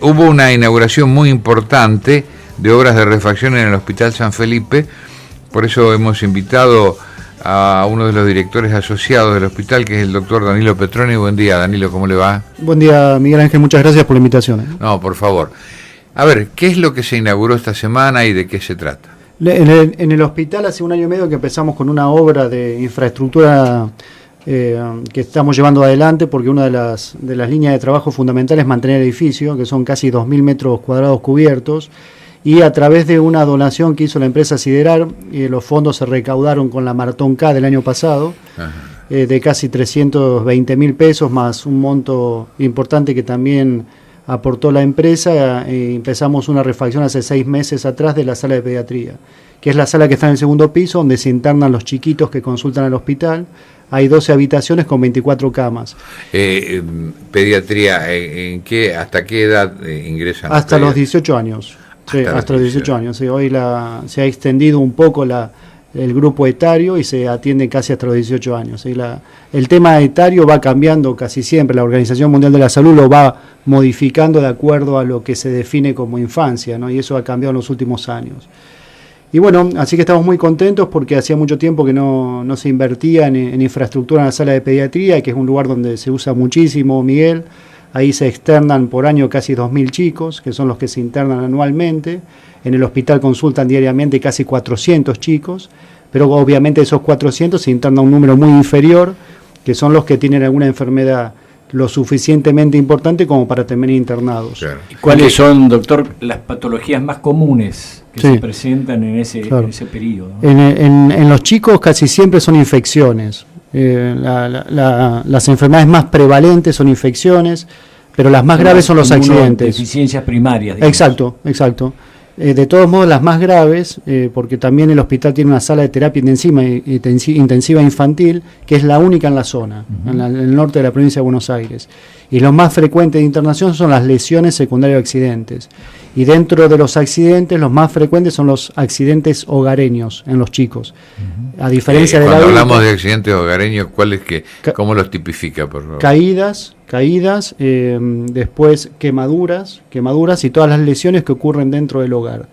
Hubo una inauguración muy importante de obras de refacción en el Hospital San Felipe, por eso hemos invitado a uno de los directores asociados del hospital, que es el doctor Danilo Petroni. Buen día, Danilo, ¿cómo le va? Buen día, Miguel Ángel, muchas gracias por la invitación. No, por favor. A ver, ¿qué es lo que se inauguró esta semana y de qué se trata? En el hospital hace un año y medio que empezamos con una obra de infraestructura que estamos llevando adelante, porque una de las líneas de trabajo fundamentales es mantener el edificio, que son casi 2.000 metros cuadrados cubiertos, y a través de una donación que hizo la empresa Siderar, los fondos se recaudaron con la Maratón K del año pasado, de casi 320.000 pesos, más un monto importante que también aportó la empresa. Empezamos una refacción hace 6 meses atrás de la sala de pediatría, que es la sala que está en el segundo piso, donde se internan los chiquitos que consultan al hospital. Hay 12 habitaciones con 24 camas. Pediatría, ¿hasta qué edad ingresan? Hasta los 18 años. Sí, hasta los 18 años. Sí, hoy se ha extendido un poco el grupo etario y se atiende casi hasta los 18 años. ¿Sí? El tema etario va cambiando casi siempre. La Organización Mundial de la Salud lo va modificando de acuerdo a lo que se define como infancia, ¿no? Y eso ha cambiado en los últimos años. Y bueno, así que estamos muy contentos porque hacía mucho tiempo que no se invertía en infraestructura en la sala de pediatría, que es un lugar donde se usa muchísimo, Miguel. Ahí se externan por año casi 2.000 chicos, que son los que se internan anualmente. En el hospital consultan diariamente casi 400 chicos, pero obviamente esos 400 se interna un número muy inferior, que son los que tienen alguna enfermedad lo suficientemente importante como para terminar internados. Claro. ¿Cuáles son, doctor, las patologías más comunes que se presentan en ese periodo? En los chicos casi siempre son infecciones. Las enfermedades más prevalentes son infecciones, pero las más graves son los accidentes. Deficiencias primarias, digamos. Exacto. De todos modos, las más graves, porque también el hospital tiene una sala de terapia intensiva infantil, que es la única en la zona, en el norte de la provincia de Buenos Aires. Y los más frecuentes de internación son las lesiones secundarias de accidentes. Y dentro de los accidentes, los más frecuentes son los accidentes hogareños en los chicos. A diferencia de cuando hablamos de accidentes hogareños, ¿cómo los tipifica, por favor? Caídas, después quemaduras y todas las lesiones que ocurren dentro del hogar,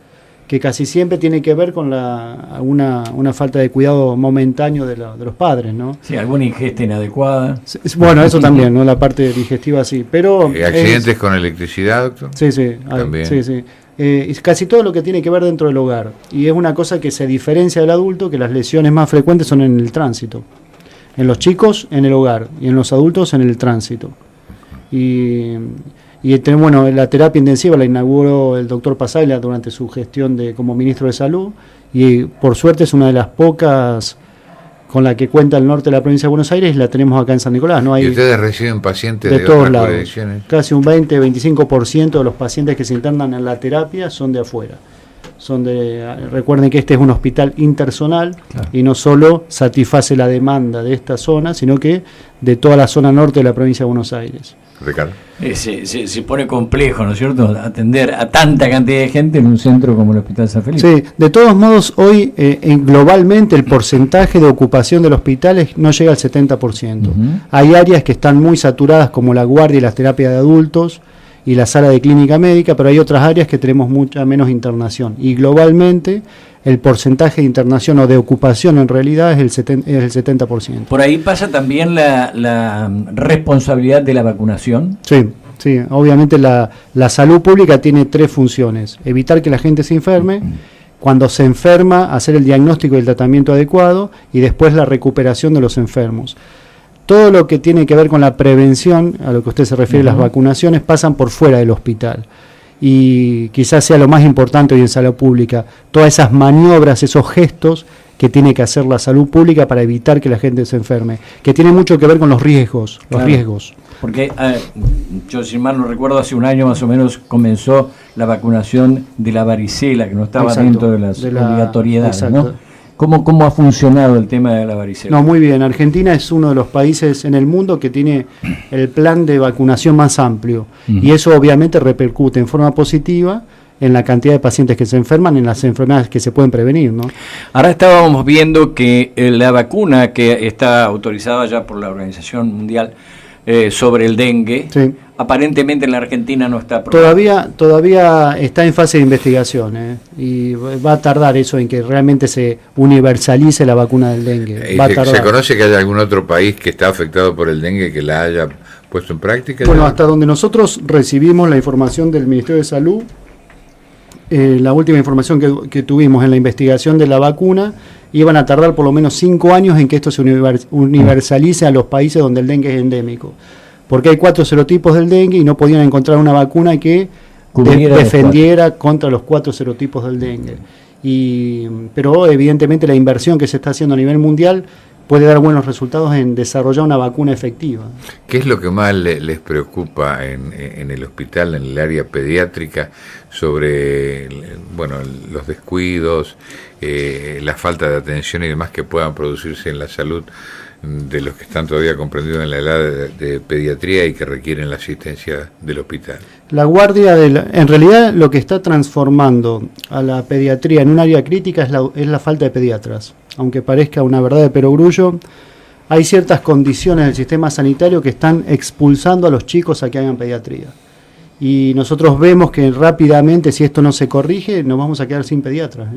que casi siempre tiene que ver con una falta de cuidado momentáneo de los padres, ¿no? Sí, alguna ingesta inadecuada. Bueno, eso también, ¿no? La parte digestiva sí, pero... ¿Accidentes con electricidad, doctor? Sí, también. Sí. Casi todo lo que tiene que ver dentro del hogar, y es una cosa que se diferencia del adulto, que las lesiones más frecuentes son en el tránsito. En los chicos, en el hogar, y en los adultos, en el tránsito. Y bueno, la terapia intensiva la inauguró el doctor Pasaglia durante su gestión como ministro de Salud, y por suerte es una de las pocas con la que cuenta el norte de la provincia de Buenos Aires, y la tenemos acá en San Nicolás. ¿No? ¿Y ustedes reciben pacientes de todos otras lados? jurisdicciones? Casi un 20-25% de los pacientes que se internan en la terapia son de afuera. Recuerden que este es un hospital interzonal, claro, y no solo satisface la demanda de esta zona, sino que de toda la zona norte de la provincia de Buenos Aires. Ricardo. Se pone complejo, ¿no es cierto?, atender a tanta cantidad de gente en un centro como el Hospital San Felipe. Sí, de todos modos, hoy globalmente el porcentaje de ocupación del hospital no llega al 70%. Hay áreas que están muy saturadas, como la guardia y las terapias de adultos y la sala de clínica médica, pero hay otras áreas que tenemos mucha menos internación. Y globalmente el porcentaje de internación o de ocupación en realidad es el 70%. Por ahí pasa también la responsabilidad de la vacunación. Sí, obviamente la salud pública tiene 3 funciones: evitar que la gente se enferme, cuando se enferma hacer el diagnóstico y el tratamiento adecuado, y después la recuperación de los enfermos. Todo lo que tiene que ver con la prevención, a lo que usted se refiere, las vacunaciones, pasan por fuera del hospital. Y quizás sea lo más importante hoy en salud pública, todas esas maniobras, esos gestos que tiene que hacer la salud pública para evitar que la gente se enferme, que tiene mucho que ver con los riesgos. Porque yo, si mal no recuerdo, hace un año más o menos comenzó la vacunación de la varicela, que no estaba dentro de las obligatoriedades, ¿no? ¿Cómo ha funcionado el tema de la varicela? No, muy bien. Argentina es uno de los países en el mundo que tiene el plan de vacunación más amplio, y eso obviamente repercute en forma positiva en la cantidad de pacientes que se enferman, en las enfermedades que se pueden prevenir, ¿no? Ahora estábamos viendo que la vacuna que está autorizada ya por la Organización Mundial sobre el dengue. Sí. Aparentemente en la Argentina no está aprobado. Todavía está en fase de investigación, y va a tardar eso en que realmente se universalice la vacuna del dengue. ¿Se conoce que haya algún otro país que está afectado por el dengue que la haya puesto en práctica? Bueno, hasta donde nosotros recibimos la información del Ministerio de Salud, la última información que tuvimos en la investigación de la vacuna, iban a tardar por lo menos 5 años en que esto se universalice a los países donde el dengue es endémico. Porque hay 4 serotipos del dengue y no podían encontrar una vacuna que defendiera contra los 4 serotipos del dengue. Pero evidentemente la inversión que se está haciendo a nivel mundial puede dar buenos resultados en desarrollar una vacuna efectiva. ¿Qué es lo que más les preocupa en el hospital, en el área pediátrica, sobre los descuidos, la falta de atención y demás que puedan producirse en la salud de los que están todavía comprendidos en la edad de pediatría y que requieren la asistencia del hospital? La guardia en realidad lo que está transformando a la pediatría en un área crítica es la falta de pediatras. Aunque parezca una verdad de perogrullo, hay ciertas condiciones del sistema sanitario que están expulsando a los chicos a que hagan pediatría. Y nosotros vemos que rápidamente, si esto no se corrige, nos vamos a quedar sin pediatras.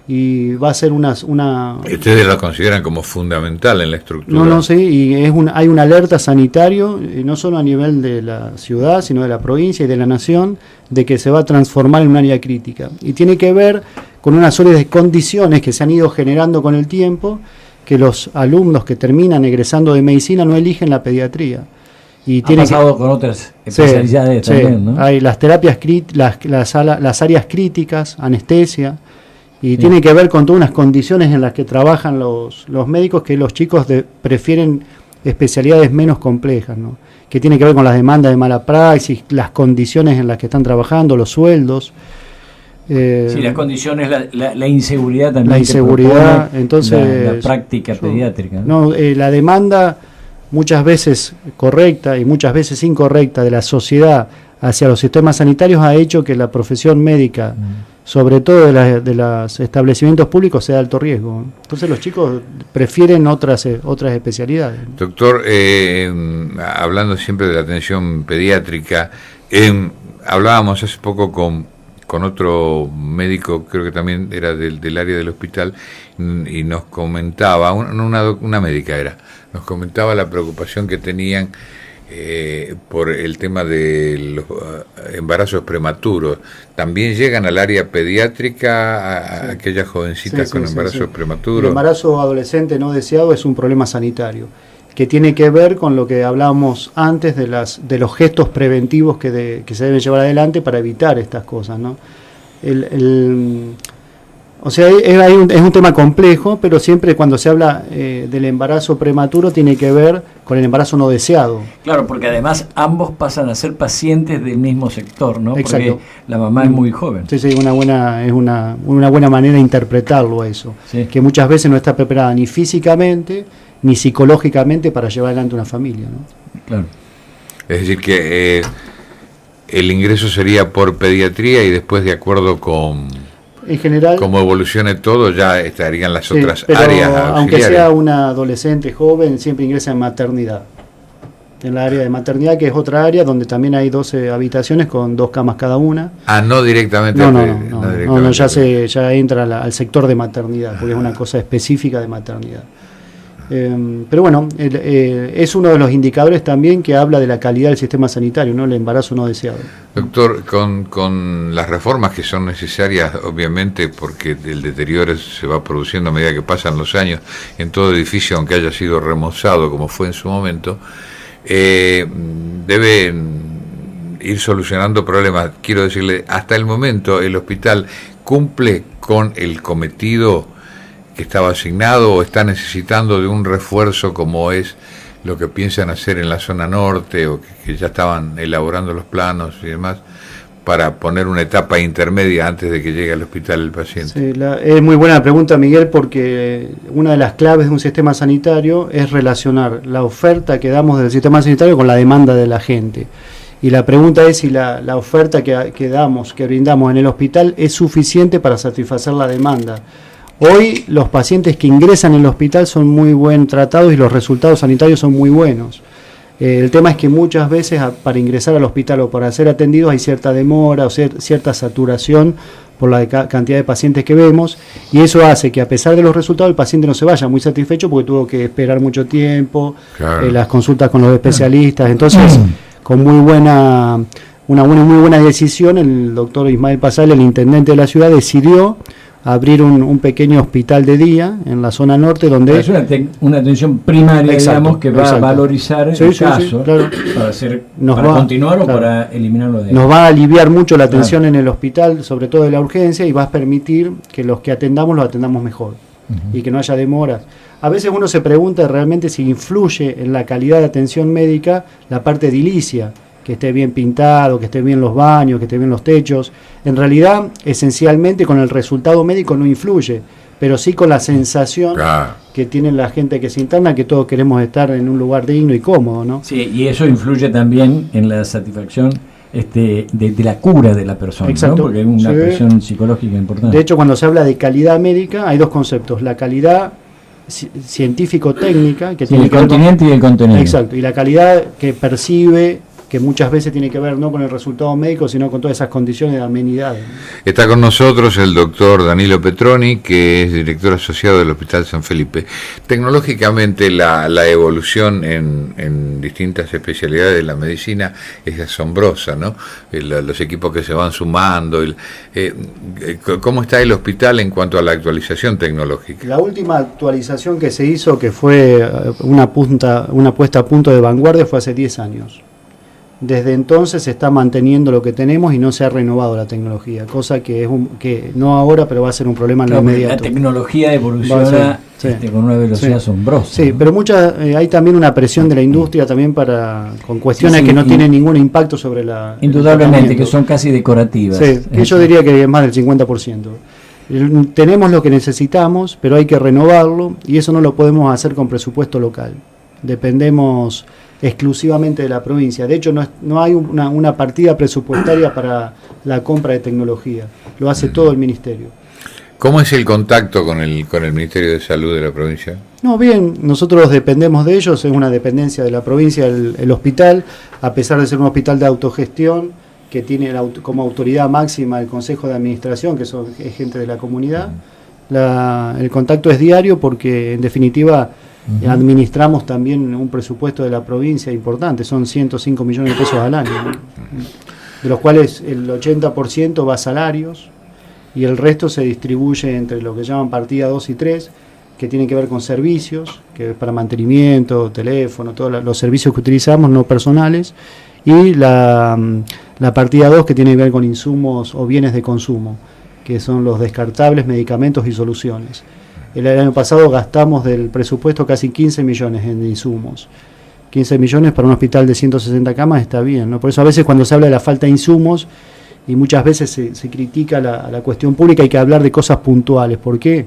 Y va a ser una... ¿Ustedes lo consideran como fundamental en la estructura? No, sí, y hay una alerta sanitario, no solo a nivel de la ciudad, sino de la provincia y de la nación, de que se va a transformar en un área crítica. Y tiene que ver con una serie de condiciones que se han ido generando con el tiempo, que los alumnos que terminan egresando de medicina no eligen la pediatría. Y ha pasado con otras especialidades también, ¿no? Hay las terapias, las áreas críticas, anestesia, y tiene que ver con todas unas condiciones en las que trabajan los médicos, que los chicos prefieren especialidades menos complejas, ¿no? Que tiene que ver con las demandas de mala praxis, las condiciones en las que están trabajando, los sueldos. Sí, las condiciones, la inseguridad también. La inseguridad, entonces... La práctica pediátrica. No, la demanda muchas veces correcta y muchas veces incorrecta de la sociedad hacia los sistemas sanitarios ha hecho que la profesión médica, sobre todo de los establecimientos públicos, sea de alto riesgo. Entonces los chicos prefieren otras especialidades. Doctor, hablando siempre de la atención pediátrica, hablábamos hace poco con otro médico, creo que también era del área del hospital, y nos comentaba, una médica nos comentaba la preocupación que tenían por el tema de los embarazos prematuros. ¿También llegan al área pediátrica a aquellas jovencitas con embarazos prematuros? El embarazo adolescente no deseado es un problema sanitario que tiene que ver con lo que hablábamos antes de los gestos preventivos que se deben llevar adelante para evitar estas cosas, ¿no? O sea, es un tema complejo, pero siempre cuando se habla del embarazo prematuro tiene que ver con el embarazo no deseado. Claro, porque además ambos pasan a ser pacientes del mismo sector, ¿no? Exacto. Porque la mamá es muy joven. Sí, es una buena manera de interpretarlo eso, sí. Que muchas veces no está preparada ni físicamente ni psicológicamente para llevar adelante una familia, ¿no? Claro. Es decir que el ingreso sería por pediatría y después, de acuerdo con... En general, como evolucione todo, ya estarían las otras áreas auxiliares. Aunque sea una adolescente joven, siempre ingresa en maternidad. En la área de maternidad, que es otra área donde también hay 12 habitaciones con 2 camas cada una. No directamente. No, ya entra al sector de maternidad, porque es una cosa específica de maternidad. Pero bueno, es uno de los indicadores también que habla de la calidad del sistema sanitario, ¿no? El embarazo no deseado. Doctor, con las reformas que son necesarias, obviamente, porque el deterioro se va produciendo a medida que pasan los años en todo edificio, aunque haya sido remozado como fue en su momento, debe ir solucionando problemas. Quiero decirle, hasta el momento el hospital cumple con el cometido que estaba asignado, o está necesitando de un refuerzo, como es lo que piensan hacer en la zona norte, o que ya estaban elaborando los planos y demás, para poner una etapa intermedia antes de que llegue al hospital el paciente? Sí, es muy buena pregunta, Miguel, porque una de las claves de un sistema sanitario es relacionar la oferta que damos del sistema sanitario con la demanda de la gente. Y la pregunta es si la oferta que brindamos en el hospital es suficiente para satisfacer la demanda. Hoy los pacientes que ingresan en el hospital son muy buen tratados y los resultados sanitarios son muy buenos. El tema es que muchas veces para ingresar al hospital o para ser atendidos hay cierta demora o cierta saturación por la cantidad de pacientes que vemos, y eso hace que a pesar de los resultados el paciente no se vaya muy satisfecho porque tuvo que esperar mucho tiempo, claro. Las consultas con los especialistas. Entonces, con una muy buena decisión, el doctor Ismael Pasal, el intendente de la ciudad, decidió abrir un pequeño hospital de día en la zona norte donde... Es una atención primaria, exacto, digamos, que va a valorizar el caso, claro, para continuar o para eliminarlo de ahí. Nos va a aliviar mucho la atención en el hospital, sobre todo de la urgencia, y va a permitir que los que atendamos los atendamos mejor y que no haya demoras. A veces uno se pregunta realmente si influye en la calidad de atención médica la parte edilicia, que esté bien pintado, que esté bien los baños, que esté bien los techos. En realidad, esencialmente con el resultado médico no influye, pero sí con la sensación que tiene la gente que se interna, que todos queremos estar en un lugar digno y cómodo, ¿no? Sí, y eso influye también en la satisfacción de la cura de la persona, ¿no? Porque hay una presión psicológica importante. De hecho, cuando se habla de calidad médica, hay dos conceptos: la calidad científico-técnica, que tiene el continente y el contenido. Exacto, y la calidad que percibe, que muchas veces tiene que ver no con el resultado médico, sino con todas esas condiciones de amenidad. Está con nosotros el doctor Danilo Petroni, que es director asociado del Hospital San Felipe. Tecnológicamente la evolución en distintas especialidades de la medicina es asombrosa, ¿no? Los equipos que se van sumando. ¿Cómo está el hospital en cuanto a la actualización tecnológica? La última actualización que se hizo, que fue una puesta a punto de vanguardia, fue hace 10 años. Desde entonces se está manteniendo lo que tenemos y no se ha renovado la tecnología, cosa que que no ahora, pero va a ser un problema en lo inmediato. La tecnología evoluciona con una velocidad asombrosa. Sí, ¿no? Pero hay también una presión de la industria también con cuestiones que no tienen ningún impacto sobre la... Indudablemente, que son casi decorativas. Sí, que yo diría que es más del 50%. Tenemos lo que necesitamos, pero hay que renovarlo, y eso no lo podemos hacer con presupuesto local. Dependemos exclusivamente de la provincia. De hecho, no hay una partida presupuestaria para la compra de tecnología. Lo hace todo el ministerio. ¿Cómo es el contacto con el Ministerio de Salud de la provincia? No, bien, nosotros dependemos de ellos, es una dependencia de la provincia el hospital, a pesar de ser un hospital de autogestión, que tiene como autoridad máxima el Consejo de Administración, que es gente de la comunidad. El contacto es diario porque, en definitiva, administramos también un presupuesto de la provincia importante, son 105 millones de pesos al año, ¿no? De los cuales el 80% va a salarios y el resto se distribuye entre lo que llaman partida 2 y 3, que tienen que ver con servicios, que es para mantenimiento, teléfono, todos los servicios que utilizamos, no personales, y la partida 2, que tiene que ver con insumos o bienes de consumo, que son los descartables, medicamentos y soluciones. El año pasado gastamos del presupuesto casi 15 millones en insumos. 15 millones para un hospital de 160 camas está bien, ¿no? Por eso a veces cuando se habla de la falta de insumos, y muchas veces se critica la cuestión pública, hay que hablar de cosas puntuales. ¿Por qué?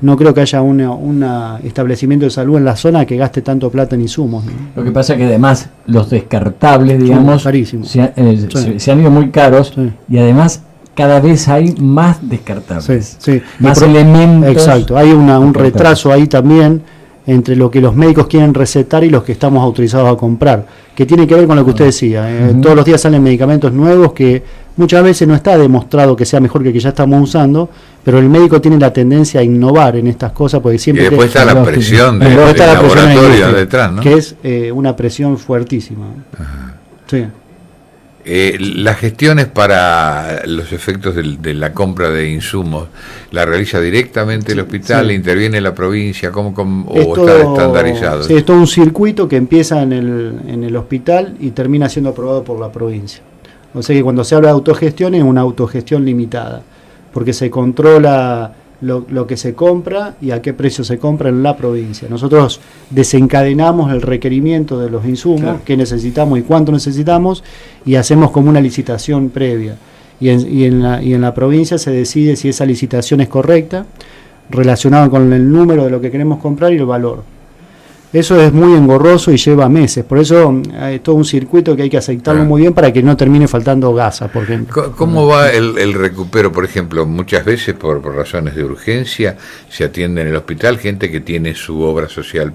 No creo que haya un establecimiento de salud en la zona que gaste tanto plata en insumos, ¿no? Lo que pasa es que además los descartables, digamos, se han ido muy caros, y además cada vez hay más descartables, más elementos. Exacto, hay un retraso ahí también entre lo que los médicos quieren recetar y los que estamos autorizados a comprar, que tiene que ver con lo que usted decía. Todos los días salen medicamentos nuevos que muchas veces no está demostrado que sea mejor que ya estamos usando, pero el médico tiene la tendencia a innovar en estas cosas, porque siempre... Y después está la presión del laboratorio detrás, ¿no? Que es una presión fuertísima. Sí. Las gestiones para los efectos de la compra de insumos, ¿la realiza directamente el hospital? ¿Interviene la provincia? ¿O está estandarizado? Sí, es todo un circuito que empieza en el hospital y termina siendo aprobado por la provincia. O sea que cuando se habla de autogestión, es una autogestión limitada, porque se controla lo que se compra y a qué precio se compra en la provincia. Nosotros desencadenamos el requerimiento de los insumos, qué necesitamos y cuánto necesitamos, y hacemos como una licitación previa. Y en la provincia se decide si esa licitación es correcta, relacionada con el número de lo que queremos comprar y el valor. Eso es muy engorroso y lleva meses, por eso hay todo un circuito que hay que aceptarlo muy bien para que no termine faltando gasa, por ejemplo. ¿Cómo va el recupero? Por ejemplo, muchas veces por razones de urgencia se atiende en el hospital gente que tiene su obra social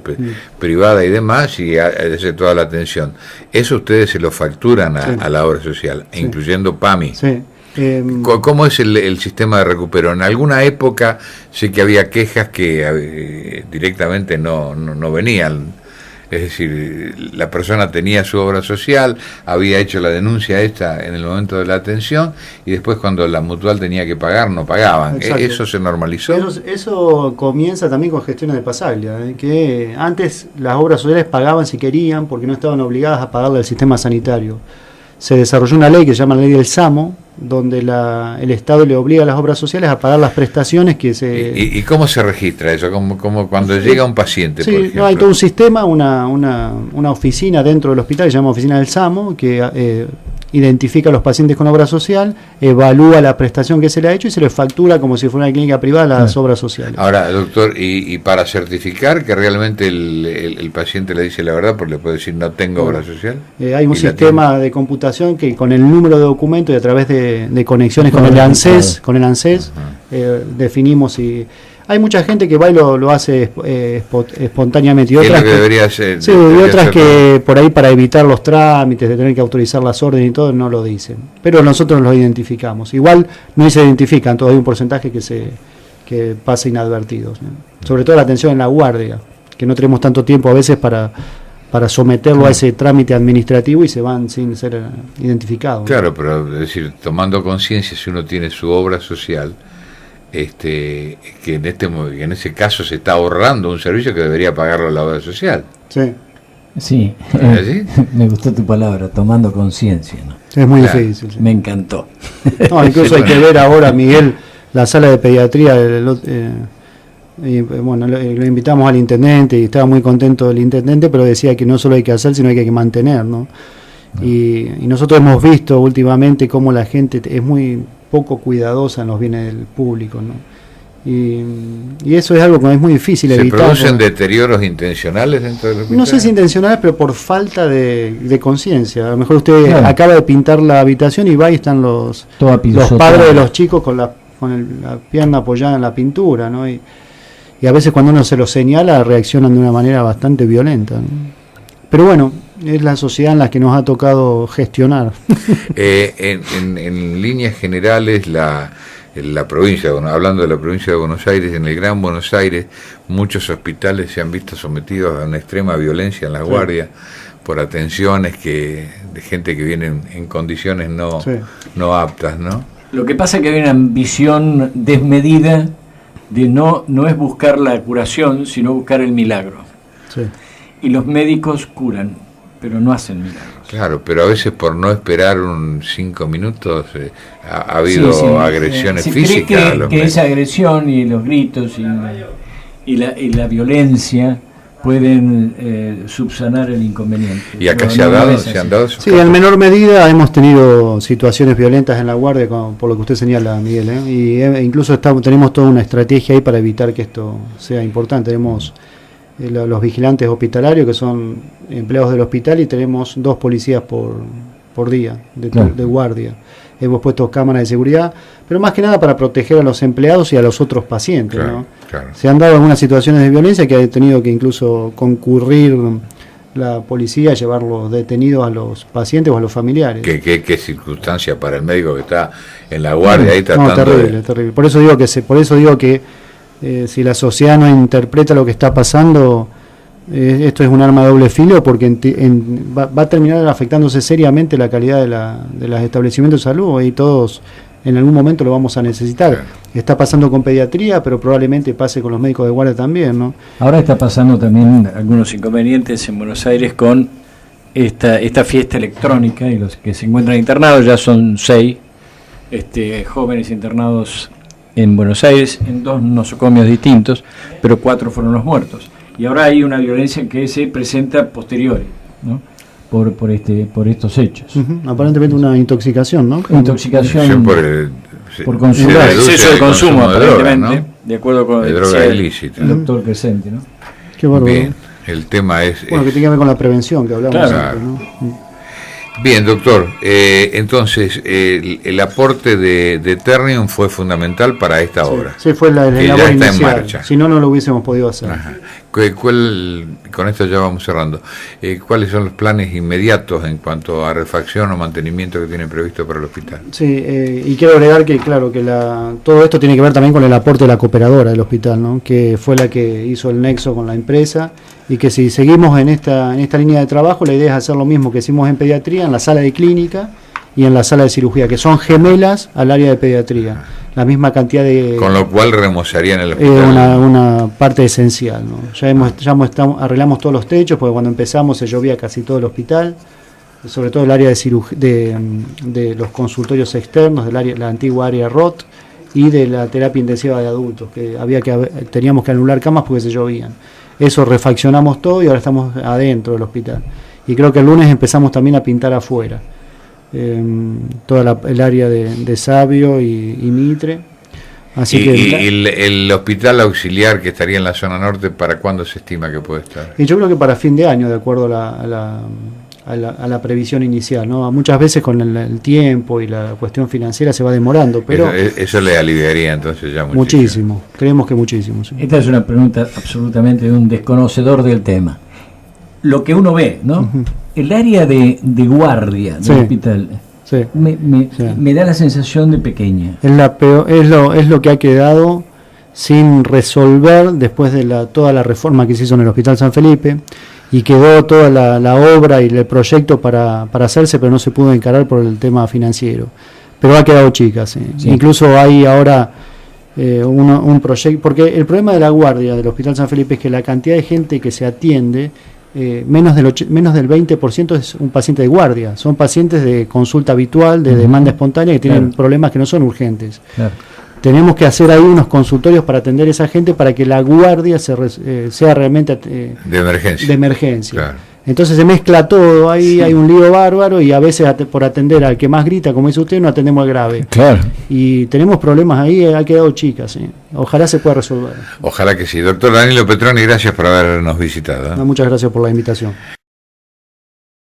privada y demás y hace toda la atención. Eso ustedes se lo facturan a la obra social, incluyendo PAMI. Sí. ¿Cómo es el sistema de recupero? En alguna época sé que había quejas que directamente no venían, es decir, la persona tenía su obra social, había hecho la denuncia esta en el momento de la atención y después cuando la mutual tenía que pagar no pagaban. Exacto. ¿Eso se normalizó? Eso comienza también con gestiones de Pasaglia, que antes las obras sociales pagaban si querían porque no estaban obligadas a pagarle al sistema sanitario. Se desarrolló una ley que se llama la ley del SAMO, donde el Estado le obliga a las obras sociales a pagar las prestaciones que se... ¿Y cómo se registra eso? ¿Cómo cuando llega un paciente, por ejemplo? Hay todo un sistema, una oficina dentro del hospital que se llama Oficina del SAMO, que identifica a los pacientes con obra social, evalúa la prestación que se le ha hecho y se le factura como si fuera una clínica privada las obras sociales. Ahora, doctor, y para certificar que realmente el paciente le dice la verdad, porque le puede decir no tengo obra social. Hay un sistema de computación que con el número de documento y a través de conexiones con el ANSES, definimos si... Hay mucha gente que va y lo hace espontáneamente. Y otras que debería ser. Sí, y otras que por ahí para evitar los trámites, de tener que autorizar las órdenes y todo, no lo dicen. Pero nosotros los identificamos. Igual no se identifican, todavía hay un porcentaje que pasa inadvertidos, ¿no? Sobre todo la atención en la guardia, que no tenemos tanto tiempo a veces para someterlo a ese trámite administrativo y se van sin ser identificados. Claro, ¿no? Pero es decir, tomando conciencia, si uno tiene su obra social, que en ese caso se está ahorrando un servicio que debería pagarlo la obra social. Sí, me gustó tu palabra, tomando conciencia, ¿no? Es muy difícil. Me encantó. No, incluso hay que ver ahora, Miguel, la sala de pediatría, bueno, lo invitamos al intendente y estaba muy contento el intendente, pero decía que no solo hay que hacer, sino que hay que mantener, ¿no? Y nosotros hemos visto últimamente cómo la gente es muy poco cuidadosa en los bienes del público, ¿no? Y eso es algo que es muy difícil evitar. ¿Se producen deterioros intencionales dentro del hospital? No sé si intencionales, pero por falta de conciencia. A lo mejor usted acaba de pintar la habitación y va y están los padres de los chicos con la pierna apoyada en la pintura, ¿no? Y a veces cuando uno se lo señala reaccionan de una manera bastante violenta, ¿no? Pero bueno, es la sociedad en la que nos ha tocado gestionar. En líneas generales, la provincia, hablando de la provincia de Buenos Aires, en el Gran Buenos Aires, muchos hospitales se han visto sometidos a una extrema violencia en la guardia por atenciones de gente que viene en condiciones no aptas, ¿no? Lo que pasa es que hay una ambición desmedida de no es buscar la curación, sino buscar el milagro. Sí. Y los médicos curan, pero no hacen milagros. Claro, pero a veces por no esperar 5 minutos ha habido agresiones físicas. Que esa agresión y los gritos y la violencia pueden subsanar el inconveniente. ¿Y acá se han dado? Sí, en menor medida hemos tenido situaciones violentas en la guardia, por lo que usted señala, Miguel, y incluso tenemos toda una estrategia ahí para evitar que esto sea importante. Tenemos los vigilantes hospitalarios, que son empleados del hospital, y tenemos 2 policías por día de guardia. Hemos puesto cámaras de seguridad, pero más que nada para proteger a los empleados y a los otros pacientes, ¿no? Claro. Se han dado algunas situaciones de violencia que ha tenido que incluso concurrir la policía a llevar los detenidos a los pacientes o a los familiares. ¿Qué circunstancia para el médico que está en la guardia ahí tratando terrible. Por eso digo que si la sociedad no interpreta lo que está pasando, esto es un arma de doble filo, porque va a terminar afectándose seriamente la calidad de los establecimientos de salud, y todos en algún momento lo vamos a necesitar. Claro. Está pasando con pediatría, pero probablemente pase con los médicos de guardia también, ¿no? Ahora está pasando también algunos inconvenientes en Buenos Aires con esta fiesta electrónica, y los que se encuentran internados ya son 6 jóvenes internados en Buenos Aires, en 2 nosocomios distintos, pero 4 fueron los muertos. Y ahora hay una violencia que se presenta posteriori, ¿no? por estos hechos. Aparentemente una intoxicación, ¿no? Intoxicación por consumo, exceso de consumo, aparentemente, ¿no? De acuerdo con de droga ilícita. El doctor Crescenti, ¿no? Qué bárbaro. Bien. El tema es... Bueno, que tiene que ver con la prevención, que hablamos siempre, ¿no? Bien, doctor, entonces el aporte de Ternium fue fundamental para esta obra. Sí, fue la labor inicial. Está en marcha. Si no, no lo hubiésemos podido hacer. Ajá. Con esto ya vamos cerrando. ¿Cuáles son los planes inmediatos en cuanto a refacción o mantenimiento que tienen previsto para el hospital? Sí, y quiero agregar que, claro, que todo esto tiene que ver también con el aporte de la cooperadora del hospital, ¿no? Que fue la que hizo el nexo con la empresa, y que si seguimos en esta línea de trabajo, la idea es hacer lo mismo que hicimos en pediatría, en la sala de clínica y en la sala de cirugía, que son gemelas al área de pediatría. La misma cantidad de... Con lo cual remozarían el hospital. Una parte esencial, ¿no? Arreglamos todos los techos, porque cuando empezamos se llovía casi todo el hospital, sobre todo el área de los consultorios externos, la antigua área ROT, y de la terapia intensiva de adultos, que teníamos que anular camas porque se llovían. Eso refaccionamos todo y ahora estamos adentro del hospital. Y creo que el lunes empezamos también a pintar afuera. Toda el área de Sabio y Mitre. Así que el hospital auxiliar que estaría en la zona norte, ¿para cuándo se estima que puede estar? Y yo creo que para fin de año, de acuerdo a la previsión inicial, ¿no? Muchas veces con el tiempo y la cuestión financiera se va demorando, pero eso le aliviaría entonces ya muchísimo. Creemos que muchísimo. Sí. Esta es una pregunta absolutamente de un desconocedor del tema. Lo que uno ve, ¿no? Uh-huh. El área de guardia del hospital me da la sensación de pequeña. Es lo que ha quedado sin resolver después de toda la reforma que se hizo en el Hospital San Felipe, y quedó toda la obra y el proyecto para hacerse, pero no se pudo encarar por el tema financiero. Pero ha quedado chica, sí. Incluso hay ahora un proyecto, porque el problema de la guardia del Hospital San Felipe es que la cantidad de gente que se atiende, menos del 20% es un paciente de guardia, son pacientes de consulta habitual, de demanda espontánea, que tienen problemas que no son urgentes. Claro. Tenemos que hacer ahí unos consultorios para atender a esa gente, para que la guardia sea realmente de emergencia. Claro. Entonces se mezcla todo, ahí hay un lío bárbaro, y a veces por atender al que más grita, como dice usted, no atendemos al grave. Claro. Y tenemos problemas ahí, ha quedado chicas. ¿Sí? Ojalá se pueda resolver. Ojalá que sí. Doctor Danilo Petroni, gracias por habernos visitado. Muchas gracias por la invitación.